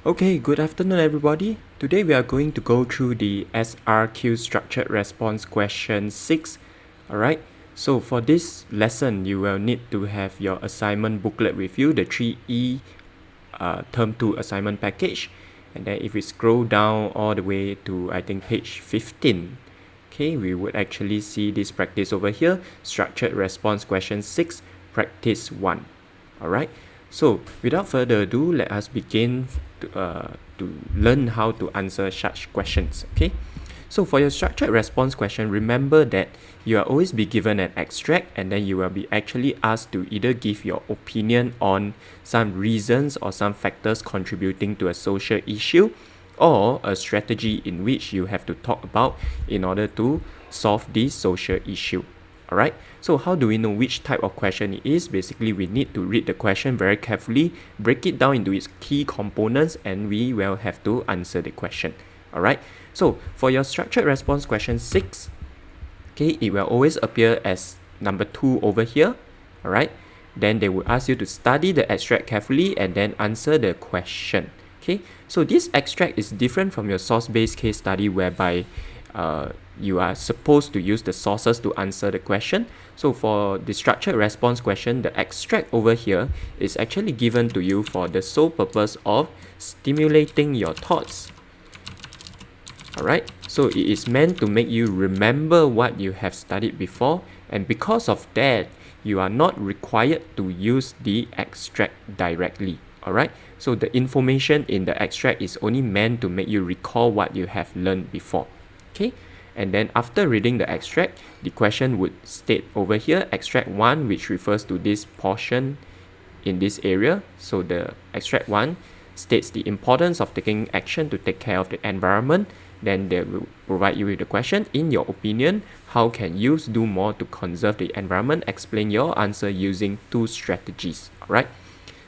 Okay, good afternoon everybody. Today we are going to go through the SRQ structured response question 6. Alright, so for this lesson you will need to have your assignment booklet with you, the 3E term 2 assignment package. And then if we scroll down all the way to I think page 15, okay, we would actually see this practice over here, structured response question 6, practice 1. Alright, so without further ado, let us begin to learn how to answer such questions. Okay, so for your structured response question, remember that you will always be given an extract and then you will be actually asked to either give your opinion on some reasons or some factors contributing to a social issue, or a strategy in which you have to talk about in order to solve this social issue. Alright, so how do we know which type of question it is? Basically, we need to read the question very carefully, break it down into its key components, and we will have to answer the question. Alright, so for your structured response question 6, okay, it will always appear as number 2 over here. Alright, then they will ask you to study the extract carefully and then answer the question. Okay, so this extract is different from your source-based case study whereby you are supposed to use the sources to answer the question. So for the structured response question, the extract over here is actually given to you for the sole purpose of stimulating your thoughts. Alright, so it is meant to make you remember what you have studied before, and because of that, you are not required to use the extract directly. Alright, so the information in the extract is only meant to make you recall what you have learned before. Okay, and then after reading the extract, the question would state over here, extract 1, which refers to this portion in this area. So the extract 1 states the importance of taking action to take care of the environment. Then they will provide you with the question, in your opinion, how can youth do more to conserve the environment? Explain your answer using 2 strategies. Alright,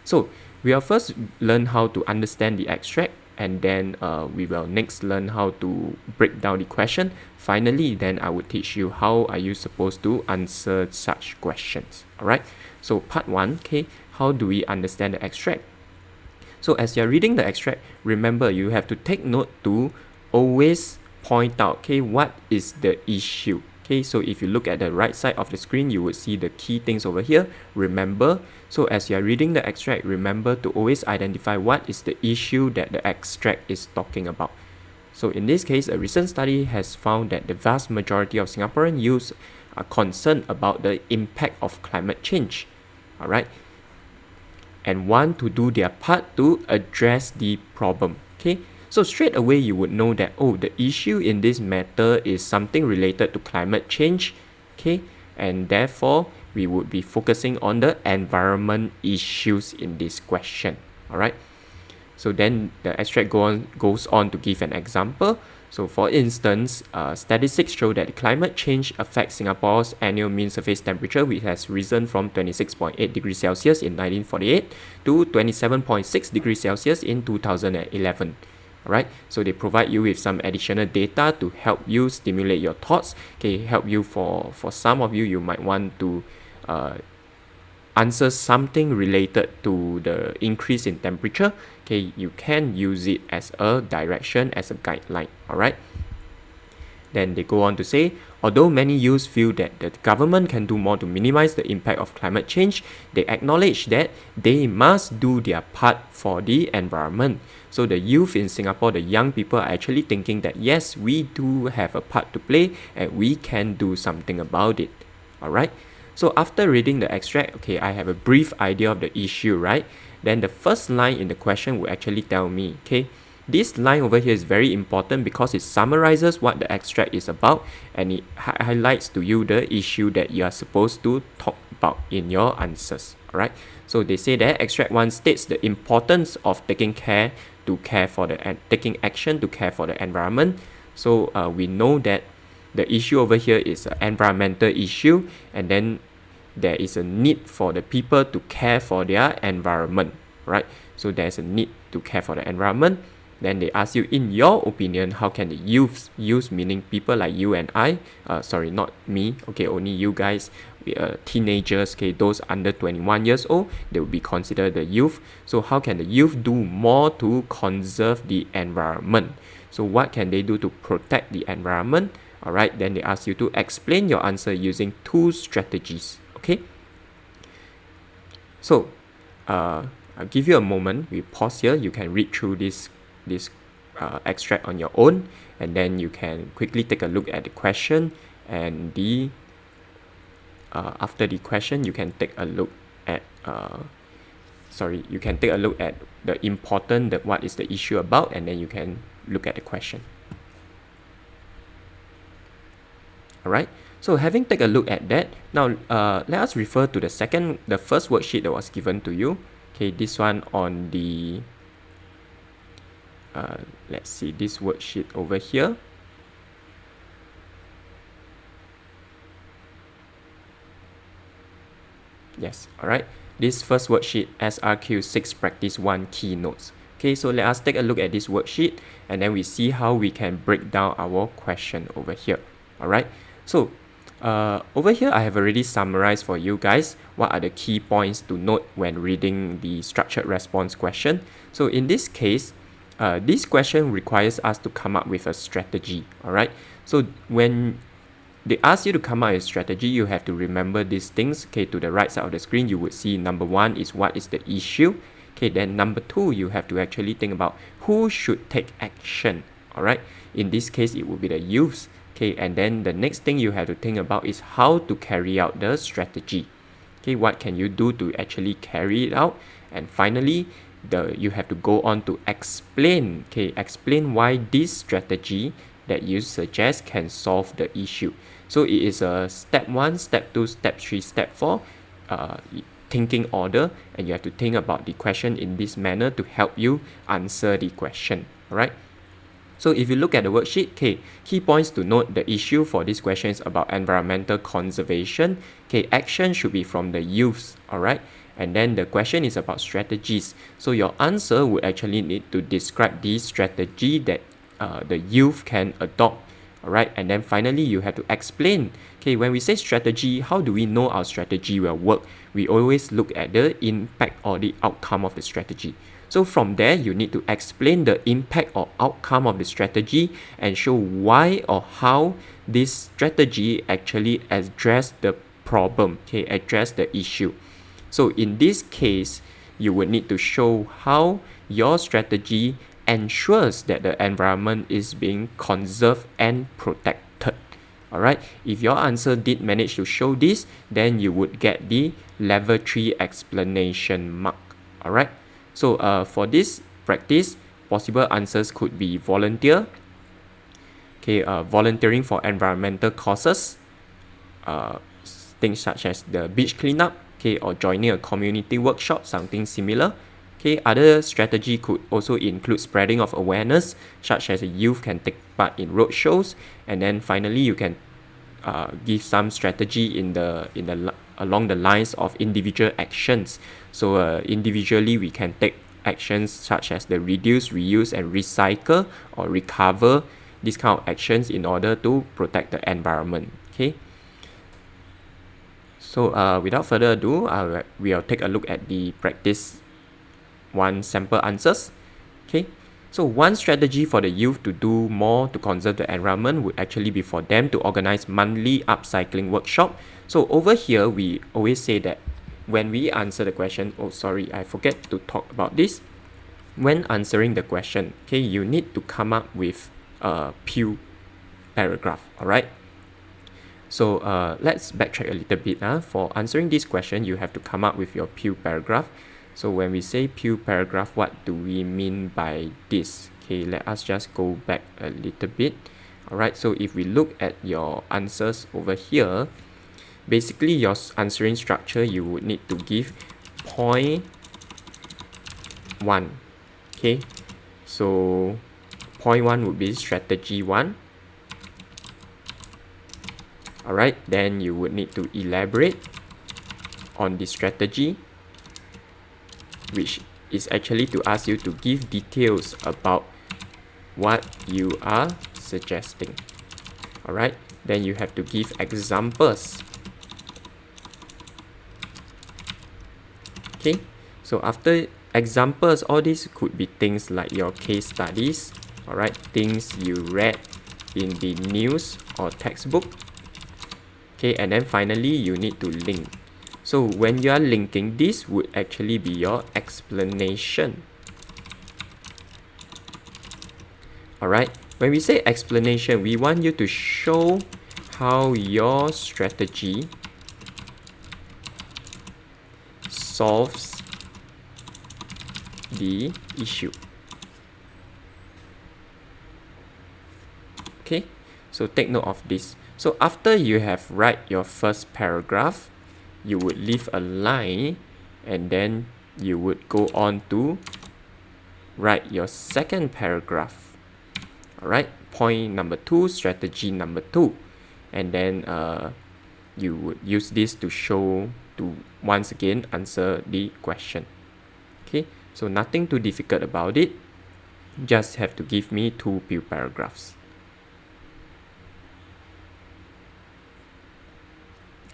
so we will first learn how to understand the extract, and then we will next learn how to break down the question. Finally, then I will teach you how are you supposed to answer such questions. Alright, so part 1, okay, how do we understand the extract? So as you're reading the extract, remember you have to take note to always point out, okay, what is the issue. Okay, so if you look at the right side of the screen, you would see the key things over here. Remember, so as you are reading the extract, remember to always identify what is the issue that the extract is talking about. So in this case, a recent study has found that the vast majority of Singaporean youths are concerned about the impact of climate change. Alright, and want to do their part to address the problem. Okay, so straight away you would know that, oh, the issue in this matter is something related to climate change. Okay, and therefore we would be focusing on the environment issues in this question. Alright, so then the extract goes on to give an example. So for instance, statistics show that climate change affects Singapore's annual mean surface temperature, which has risen from 26.8 degrees Celsius in 1948 to 27.6 degrees Celsius in 2011. Alright, so they provide you with some additional data to help you stimulate your thoughts. Okay, help you for some of you, you might want to answer something related to the increase in temperature. Okay, you can use it as a direction, as a guideline. Alright, then they go on to say, although many youths feel that the government can do more to minimize the impact of climate change, they acknowledge that they must do their part for the environment. So the youth in Singapore, the young people, are actually thinking that yes, we do have a part to play and we can do something about it. Alright, so after reading the extract, okay, I have a brief idea of the issue, right? Then the first line in the question will actually tell me, okay, this line over here is very important because it summarizes what the extract is about, and it highlights to you the issue that you are supposed to talk about in your answers. Alright, so they say that extract 1 states the importance of taking action to care for the environment. So we know that the issue over here is an environmental issue, and then there is a need for the people to care for their environment, right? So there's a need to care for the environment. Then they ask you, in your opinion, how can the youth, meaning people like you and I, sorry, not me, okay, only you guys, teenagers, okay, those under 21 years old, they will be considered the youth. So how can the youth do more to conserve the environment? So what can they do to protect the environment? All right, then they ask you to explain your answer using 2 strategies, okay? So I'll give you a moment. We pause here. You can read through this extract on your own, and then you can quickly take a look at the question, and after the question you can take a look at you can take a look at the what is the issue about, and then you can look at the question. Alright, so having taken a look at that, now let us refer to the first worksheet that was given to you. Okay, this one on the let's see, this worksheet over here. Yes, alright. This first worksheet, SRQ 6 Practice 1 Keynotes. Okay, so let us take a look at this worksheet, and then we see how we can break down our question over here. Alright, so over here I have already summarized for you guys what are the key points to note when reading the structured response question. So in this case, this question requires us to come up with a strategy. Alright, so when they ask you to come up with a strategy, you have to remember these things. Okay, to the right side of the screen, you would see number 1 is what is the issue. Okay, then number 2, you have to actually think about who should take action. Alright, in this case, it would be the youths. Okay, and then the next thing you have to think about is how to carry out the strategy. Okay, what can you do to actually carry it out? And finally, you have to go on to explain. Okay, explain why this strategy that you suggest can solve the issue. So it is a step 1, step 2, step 3, step 4 thinking order, and you have to think about the question in this manner to help you answer the question. Alright, so if you look at the worksheet, okay, key points to note: the issue for this question is about environmental conservation. Okay, action should be from the youths. Alright, and then the question is about strategies. So your answer would actually need to describe the strategy that the youth can adopt. Alright, and then finally you have to explain. Okay, when we say strategy, how do we know our strategy will work? We always look at the impact or the outcome of the strategy. So from there, you need to explain the impact or outcome of the strategy and show why or how this strategy actually address the problem, okay, address the issue. So in this case, you would need to show how your strategy ensures that the environment is being conserved and protected. Alright, if your answer did manage to show this, then you would get the level 3 explanation mark. Alright, so for this practice, possible answers could be volunteer, okay, volunteering for environmental causes, things such as the beach cleanup, okay, or joining a community workshop, something similar. Okay, other strategy could also include spreading of awareness, such as a youth can take part in road shows, and then finally you can give some strategy along the lines of individual actions. So individually we can take actions such as the reduce, reuse, and recycle or recover, these kind of actions in order to protect the environment. Okay. So without further ado, we'll take a look at the practice 1 sample answers. Okay, so one strategy for the youth to do more to conserve the environment would actually be for them to organize monthly upcycling workshop. So over here, we always say that when we answer the question, oh sorry, I forget to talk about this. When answering the question, okay, you need to come up with a pew paragraph. Alright, so let's backtrack a little bit. For answering this question, you have to come up with your pew paragraph. So when we say pew paragraph, what do we mean by this? Okay, let us just go back a little bit. Alright, so if we look at your answers over here, basically your answering structure, you would need to give point 1. Okay, so point 1 would be strategy 1. Alright, then you would need to elaborate on the strategy, which is actually to ask you to give details about what you are suggesting. Alright, then you have to give examples. Okay, so after examples, all these could be things like your case studies, alright, things you read in the news or textbook. Okay, and then finally you need to link. So when you are linking, this would actually be your explanation. Alright, when we say explanation, we want you to show how your strategy solves the issue. Okay, so take note of this. So after you have write your first paragraph, you would leave a line and then you would go on to write your second paragraph. Alright, point number 2, strategy number 2. And then you would use this to show, to once again answer the question. Okay, so nothing too difficult about it. Just have to give me 2 few paragraphs.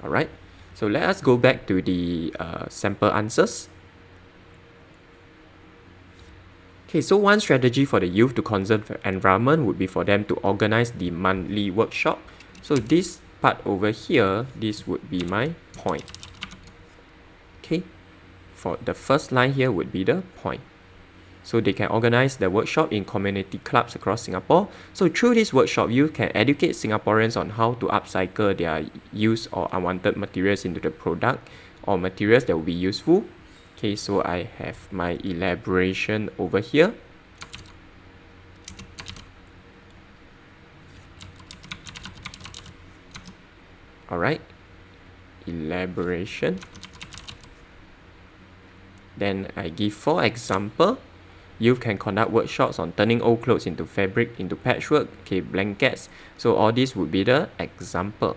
Alright, so let us go back to the sample answers. Okay, so one strategy for the youth to conserve the environment would be for them to organize the monthly workshop. So this part over here, this would be my point. Okay, for the first line here would be the point. So they can organize the workshop in community clubs across Singapore. So through this workshop, you can educate Singaporeans on how to upcycle their used or unwanted materials into the product or materials that will be useful. Okay, so I have my elaboration over here. Alright, elaboration. Then I give, for example, you can conduct workshops on turning old clothes into fabric, into patchwork, okay, blankets. So all this would be the example.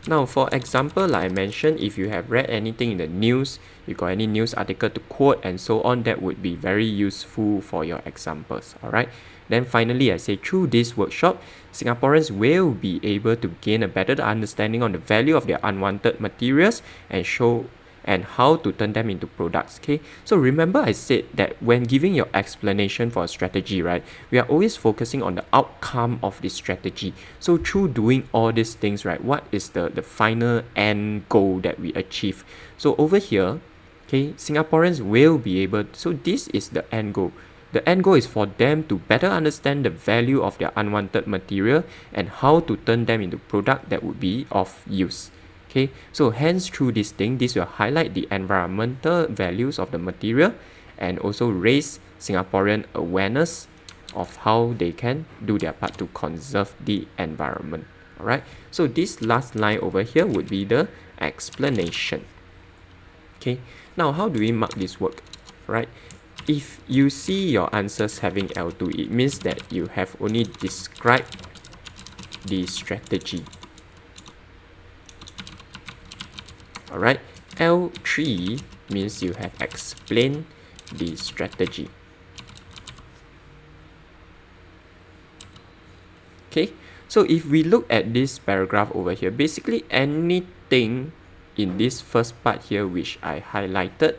Now, for example, like I mentioned, if you have read anything in the news, you got any news article to quote and so on, that would be very useful for your examples, alright? Then finally, I say through this workshop, Singaporeans will be able to gain a better understanding on the value of their unwanted materials and show and how to turn them into products. Okay, so remember I said that when giving your explanation for a strategy, right, we are always focusing on the outcome of this strategy. So through doing all these things, right, what is the final end goal that we achieve? So over here, okay, Singaporeans will be able, so this is the end goal. The end goal is for them to better understand the value of their unwanted material and how to turn them into product that would be of use. Okay, so hence through this thing, this will highlight the environmental values of the material and also raise Singaporean awareness of how they can do their part to conserve the environment. Alright, so this last line over here would be the explanation. Okay, now how do we mark this work? Right, if you see your answers having L2, it means that you have only described the strategy. Alright, L3 means you have explained the strategy. Okay, so if we look at this paragraph over here, basically anything in this first part here which I highlighted,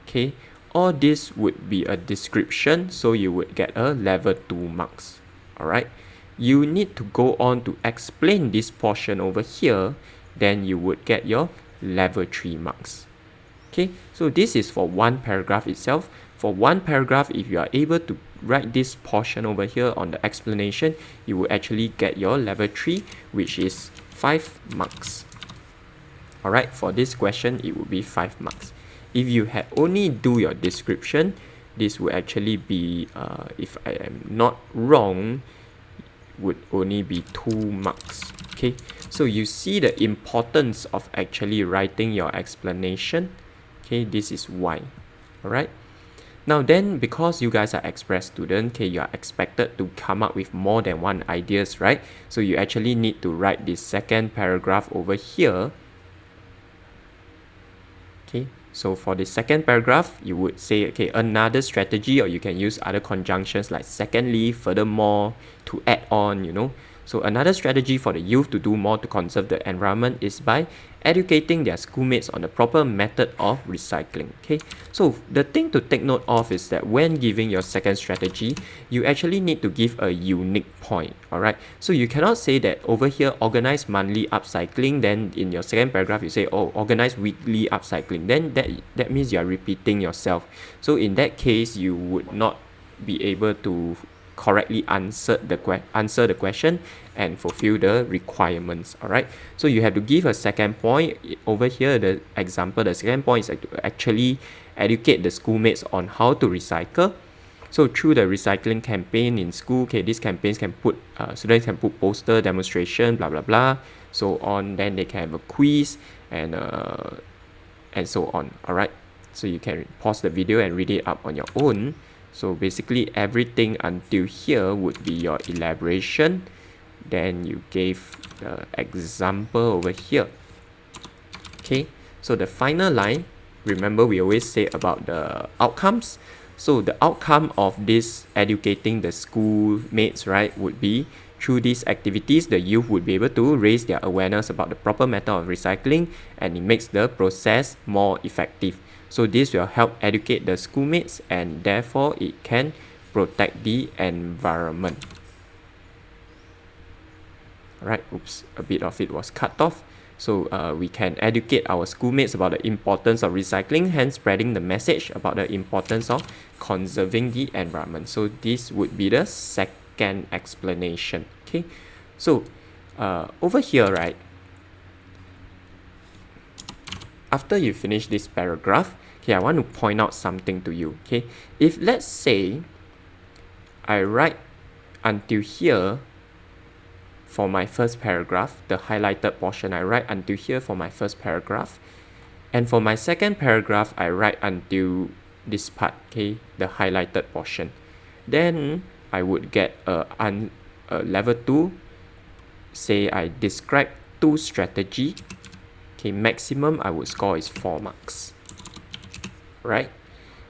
okay, all this would be a description, so you would get a level 2 marks. Alright, you need to go on to explain this portion over here, then you would get your level 3 marks. Okay, so this is for one paragraph itself. For one paragraph, if you are able to write this portion over here on the explanation, you will actually get your level 3, which is 5 marks. Alright, for this question, it would be 5 marks. If you had only do your description, this would actually be, if I am not wrong, would only be 2 marks. Okay, so you see the importance of actually writing your explanation. Okay, this is why. Alright, now then, because you guys are express student, okay, you are expected to come up with more than one ideas, right? So you actually need to write this second paragraph over here. Okay, so for the second paragraph, you would say, okay, another strategy, or you can use other conjunctions like secondly, furthermore, to add on, you know. So another strategy for the youth to do more to conserve the environment is by educating their schoolmates on the proper method of recycling. Okay, so the thing to take note of is that when giving your second strategy, you actually need to give a unique point. All right, so you cannot say that over here organize monthly upcycling, then in your second paragraph you say, oh, organize weekly upcycling, then that means you are repeating yourself. So in that case, you would not be able to correctly answer the question and fulfill the requirements. All right, so you have to give a second point. Over here, the example, the second point is to actually educate the schoolmates on how to recycle. So through the recycling campaign in school, okay, these campaigns can put students can put poster, demonstration, blah blah blah, so on. Then they can have a quiz and so on. All right, so you can pause the video and read it up on your own. So basically everything until here would be your elaboration. Then you gave the example over here. Okay, so the final line, remember we always say about the outcomes. So the outcome of this educating the schoolmates, right, would be through these activities, the youth would be able to raise their awareness about the proper method of recycling, and it makes the process more effective. So this will help educate the schoolmates, and therefore it can protect the environment. Alright, oops, a bit of it was cut off. So we can educate our schoolmates about the importance of recycling, hence spreading the message about the importance of conserving the environment. So this would be the second explanation. Okay, so over here, right, after you finish this paragraph, okay, I want to point out something to you. Okay, if let's say I write until here for my first paragraph, the highlighted portion, I write until here for my first paragraph, and for my second paragraph, I write until this part, okay, the highlighted portion, then I would get a level 2. Say I describe 2 strategy. Okay, maximum I would score is 4 marks, right?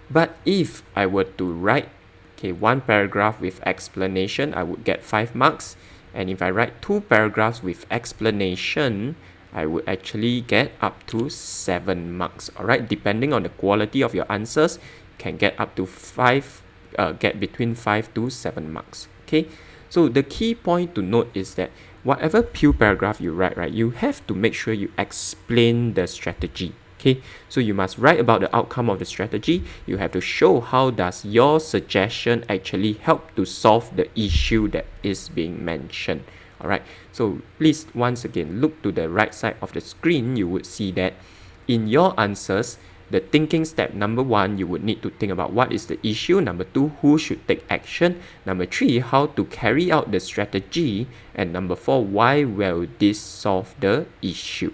But if I were to write, okay, 1 paragraph with explanation, I would get 5 marks. And if I write 2 paragraphs with explanation, I would actually get up to 7 marks. All right, depending on the quality of your answers, you can get up to get between 5 to 7 marks. Okay, so the key point to note is that whatever pure paragraph you write, right, you have to make sure you explain the strategy. Okay, so you must write about the outcome of the strategy. You have to show how does your suggestion actually help to solve the issue that is being mentioned. All right, so please once again look to the right side of the screen. You would see that in your answers, the thinking step, number 1, you would need to think about what is the issue. Number 2, who should take action. Number 3, how to carry out the strategy. And number 4, why will this solve the issue.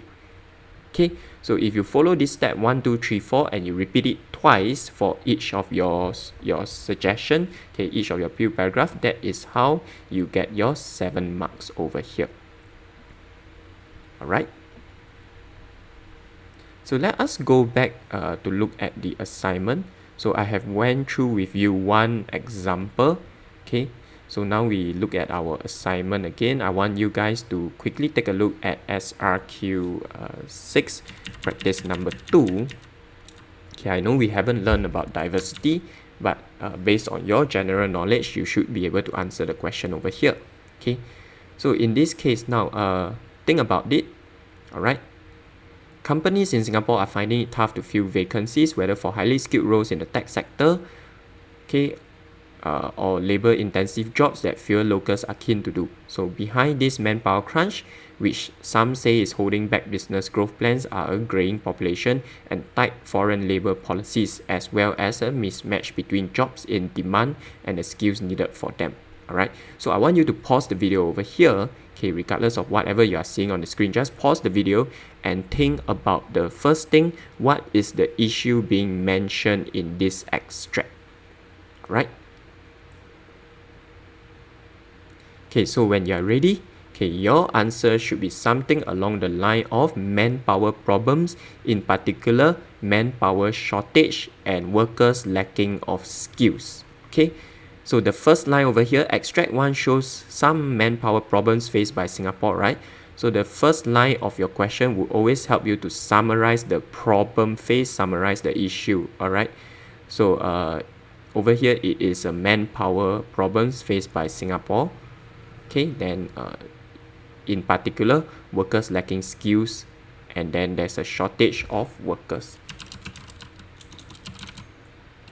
Okay, so if you follow this step 1, 2, 3, 4 and you repeat it twice for each of your suggestion, okay, each of your pure paragraph, that is how you get your 7 marks over here. All right. So let us go back to look at the assignment. So I have went through with you 1 example. Okay, so now we look at our assignment again. I want you guys to quickly take a look at SRQ 6, practice number 2. Okay, I know we haven't learned about diversity, but based on your general knowledge, you should be able to answer the question over here. Okay, so in this case now, think about it. All right. Companies in Singapore are finding it tough to fill vacancies, whether for highly skilled roles in the tech sector, okay, or labor-intensive jobs that fewer locals are keen to do. So behind this manpower crunch, which some say is holding back business growth plans, are a greying population and tight foreign labor policies, as well as a mismatch between jobs in demand and the skills needed for them. Alright, so I want you to pause the video over here. Okay, regardless of whatever you are seeing on the screen, just pause the video and think about the first thing. What is the issue being mentioned in this extract? Right? Okay, so when you are ready, okay, your answer should be something along the line of manpower problems, in particular manpower shortage and workers lacking of skills. Okay, so the first line over here, extract 1 shows some manpower problems faced by Singapore, right? So the first line of your question will always help you to summarize the problem faced, summarize the issue, all right? So over here it is a manpower problems faced by Singapore. Okay, then in particular, workers lacking skills, and then there's a shortage of workers.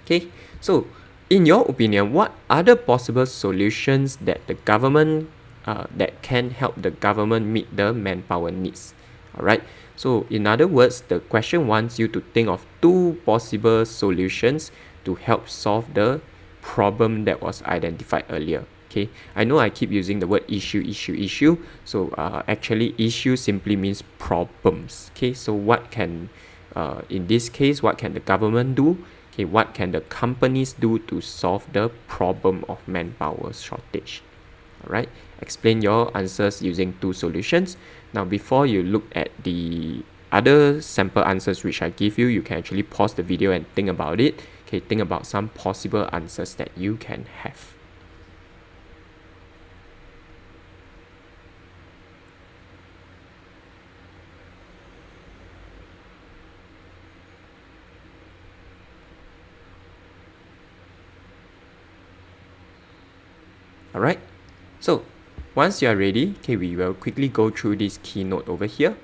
Okay, so in your opinion, what are the possible solutions that the government that can help the government meet the manpower needs? All right, so in other words, the question wants you to think of 2 possible solutions to help solve the problem that was identified earlier. Okay, I know I keep using the word issue. So actually issue simply means problems. Okay, so what can in this case, what can the government do? Okay, what can the companies do to solve the problem of manpower shortage? All right, explain your answers using 2 solutions. Now before you look at the other sample answers which I give you, you can actually pause the video and think about it. Okay, think about some possible answers that you can have. Alright, so once you are ready, okay, we will quickly go through this keynote over here.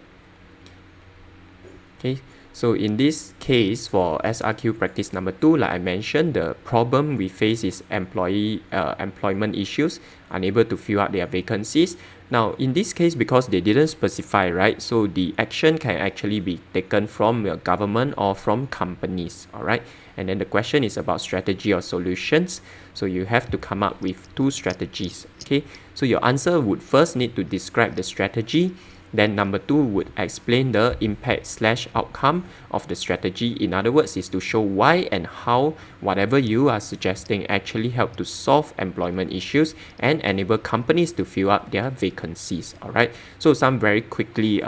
Okay, so in this case for SRQ practice number 2, like I mentioned, the problem we face is employment issues, unable to fill out their vacancies. Now in this case, because they didn't specify, right, so the action can actually be taken from your government or from companies. Alright, and then the question is about strategy or solutions, so you have to come up with 2 strategies. Okay, so your answer would first need to describe the strategy. Then number 2 would explain the impact/outcome of the strategy. In other words, is to show why and how whatever you are suggesting actually help to solve employment issues and enable companies to fill up their vacancies. Alright, so some very quickly,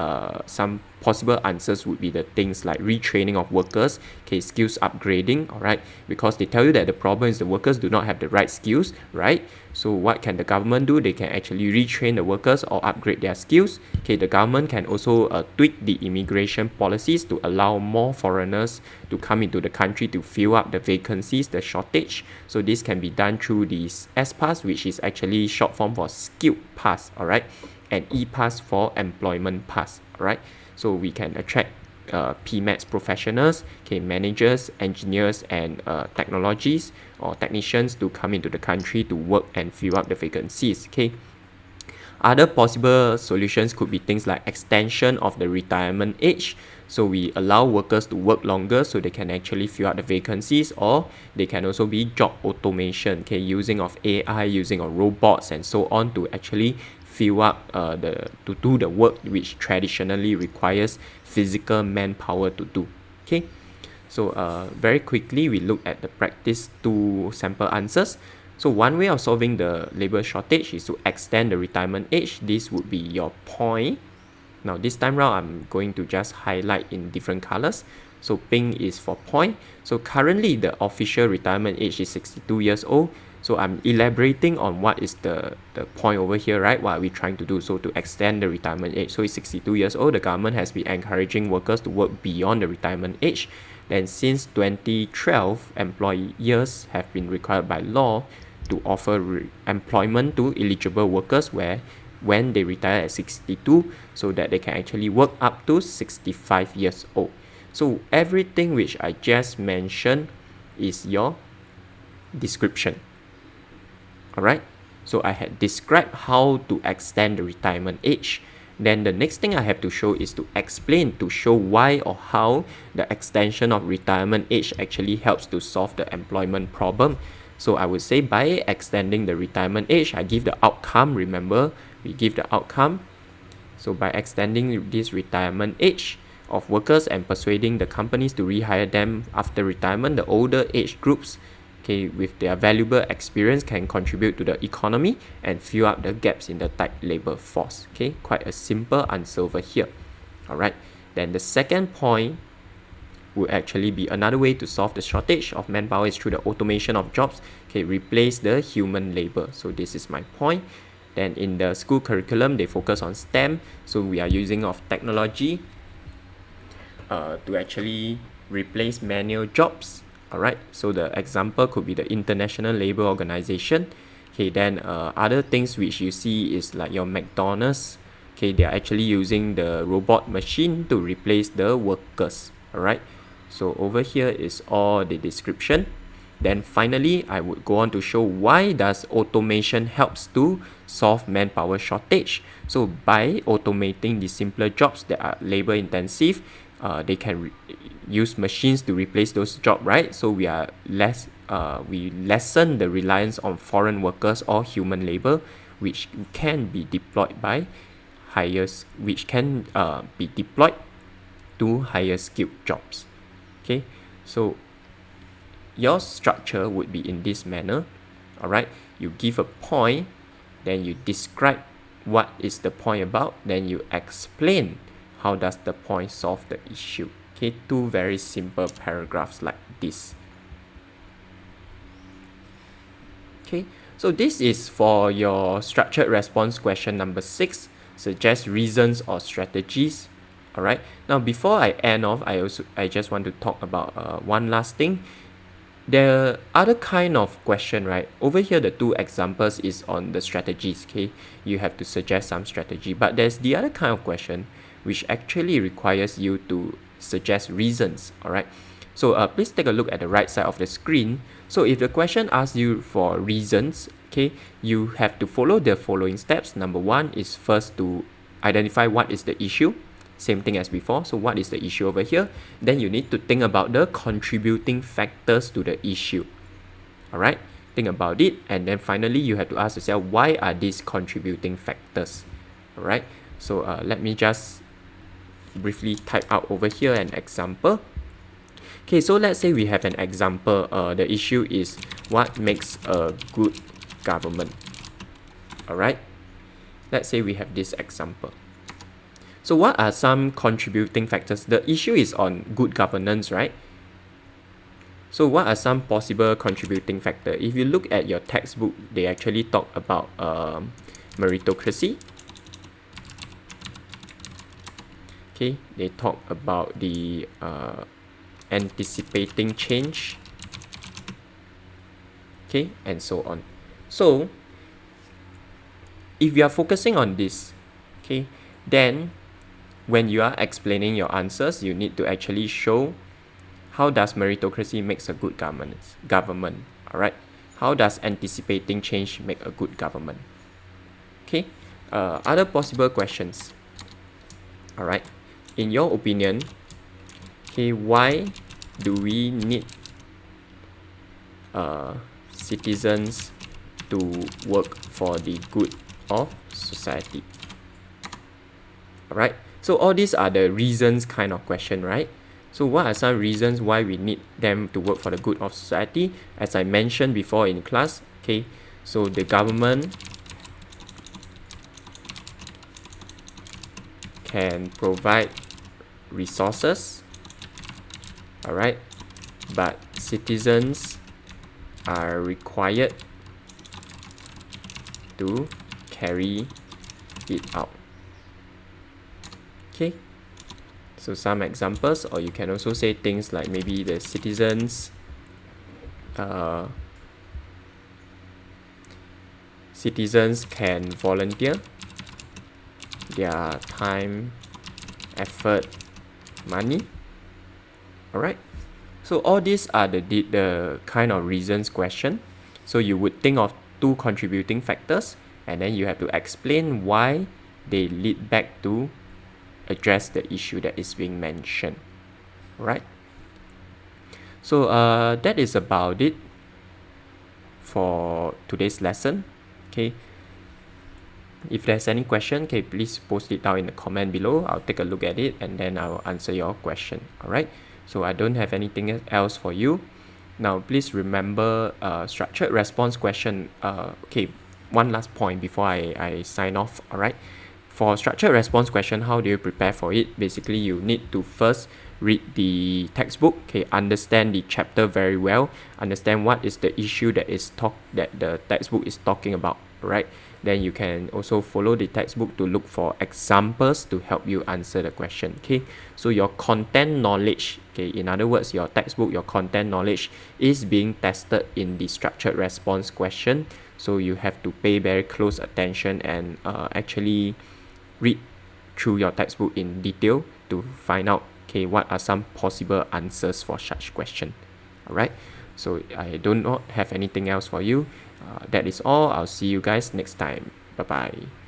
some possible answers would be the things like retraining of workers, okay, skills upgrading, alright, because they tell you that the problem is the workers do not have the right skills, right? So what can the government do? They can actually retrain the workers or upgrade their skills. Okay, the government can also tweak the immigration policies to allow more foreigners to come into the country to fill up the vacancies, the shortage. So this can be done through the S-Pass, which is actually short form for skilled pass, alright, and E-Pass for employment pass, alright. So we can attract PMATS professionals, okay, managers, engineers, and technologies or technicians to come into the country to work and fill up the vacancies. Okay. Other possible solutions could be things like extension of the retirement age. So we allow workers to work longer so they can actually fill out the vacancies, or they can also be job automation, okay, using of AI, using of robots and so on to actually fill up to do the work which traditionally requires physical manpower to do. Okay, so very quickly we look at the practice 2 sample answers. So one way of solving the labor shortage is to extend the retirement age. This would be your point. Now this time round I'm going to just highlight in different colors. So pink is for point. So currently the official retirement age is 62 years old. So I'm elaborating on what is the point over here, right? What are we trying to do? So to extend the retirement age. So it's 62 years old. The government has been encouraging workers to work beyond the retirement age. Then since 2012, employers have been required by law to offer employment to eligible workers when they retire at 62, so that they can actually work up to 65 years old. So everything which I just mentioned is your description. Alright, so I had described how to extend the retirement age. Then the next thing I have to show is to explain, to show why or how the extension of retirement age actually helps to solve the employment problem. So I would say by extending the retirement age, I give the outcome. Remember, we give the outcome. So by extending this retirement age of workers and persuading the companies to rehire them after retirement, the older age groups, okay, with their valuable experience can contribute to the economy and fill up the gaps in the tight labor force. Okay, quite a simple answer over here. Alright, then the second point would actually be another way to solve the shortage of manpower is through the automation of jobs, okay, replace the human labor. So this is my point. Then in the school curriculum, they focus on STEM, so we are using of technology to actually replace manual jobs. Alright, so the example could be the International Labour Organization. Okay, then other things which you see is like your McDonald's. Okay, they are actually using the robot machine to replace the workers. Alright, so over here is all the description. Then finally, I would go on to show why does automation helps to solve manpower shortage. So by automating the simpler jobs that are labor intensive, they can use machines to replace those jobs, right? So we lessen the reliance on foreign workers or human labor, which can be deployed to higher skilled jobs. Okay, so your structure would be in this manner. Alright, you give a point, then you describe what is the point about, then you explain how does the point solve the issue. Okay, two very simple paragraphs like this. Okay, so this is for your structured response question number 6. Suggest reasons or strategies. Alright, now before I end off, I just want to talk about one last thing. The other kind of question, right? Over here, the two examples is on the strategies, okay? You have to suggest some strategy. But there's the other kind of question which actually requires you to suggest reasons, alright? So please take a look at the right side of the screen. So if the question asks you for reasons, okay, you have to follow the following steps. Number 1 is first to identify what is the issue. Same thing as before. So what is the issue over here? Then you need to think about the contributing factors to the issue. Alright, think about it. And then finally, you have to ask yourself, why are these contributing factors? Alright, so let me just briefly type out over here an example. Okay, so let's say we have an example. The issue is what makes a good government. Alright, let's say we have this example. So what are some contributing factors? The issue is on good governance, right? So what are some possible contributing factors? If you look at your textbook, they actually talk about meritocracy. Okay, they talk about the anticipating change. Okay, and so on. So if you are focusing on this, okay, then when you are explaining your answers, you need to actually show how does meritocracy makes a good government. Alright, how does anticipating change make a good government? Okay, other possible questions. Alright, in your opinion, okay, why do we need citizens to work for the good of society? Alright, so all these are the reasons kind of question, right? So what are some reasons why we need them to work for the good of society? As I mentioned before in class, okay, so the government can provide resources, alright, but citizens are required to carry it out. Okay, so some examples, or you can also say things like maybe the citizens can volunteer their time, effort, money. Alright, so all these are the kind of reasons question. So you would think of two contributing factors, and then you have to explain why they lead back to address the issue that is being mentioned. Right, so that is about it for today's lesson. Okay, if there's any question, okay, please post it down in the comment below. I'll take a look at it and then I'll answer your question. Alright, so I don't have anything else for you. Now please remember structured response question. Okay, one last point before I sign off. Alright, for structured response question, how do you prepare for it? Basically, you need to first read the textbook, okay, understand the chapter very well, understand what is the issue that the textbook is talking about, right? Then you can also follow the textbook to look for examples to help you answer the question, okay? So your content knowledge, okay, in other words, your textbook, your content knowledge is being tested in the structured response question. So you have to pay very close attention and actually read through your textbook in detail to find out, okay, what are some possible answers for such question. All right, so I do not have anything else for you. That is all. I'll see you guys next time. Bye bye.